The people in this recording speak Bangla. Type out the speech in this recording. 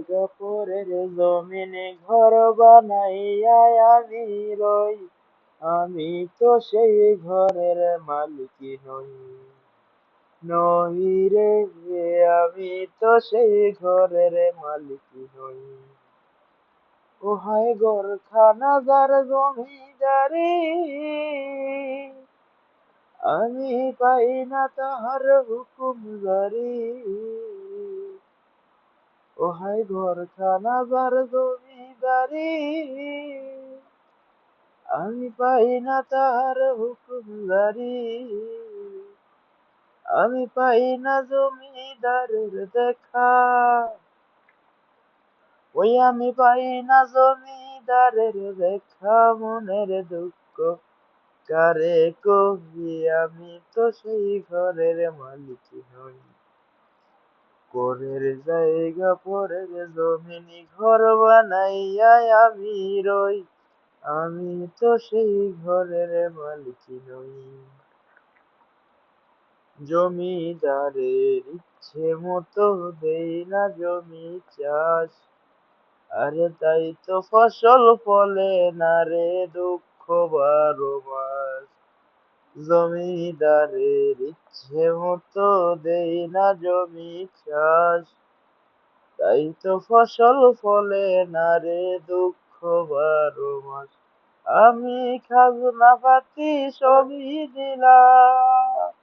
জায়গা পরের জমিনে ঘর বানাইয়া আমি রই, আমি তো সেই ঘরের মালিক নই। নই রে, আমি তো সেই ঘরের মালিক নই। ও হায় ঘরখানা যার জমিদারি, আমি পাই না তাহার হুকুম জারি। ও হায় ঘরখানা যার জমিদারি, আমি পাই না তাহার হুকুম জারি। আমি পাই না জমিদারের দেখা, ওই আমি পাই না জমিদারের দেখা। মনের দুঃখ কারে কহি, আমি তো সেই ঘরের মালিক নই। পরের জায়গা পরের জমিনে ঘর বানাইয়া আমি রই, আমি তো সেই ঘরের মালিক নই। জমিদারের ইচ্ছে মতো দেই না জমি চাষ, আরে তাই তো ফসল ফলে না রে, দুঃখ 12 মাস। জমিদারের ইচ্ছে মতো দেই না জমি চাষ, তাই তো ফসল ফলে না রে, দুঃখ 12 মাস। আমি খাজনা পাতি সবই দিলাম,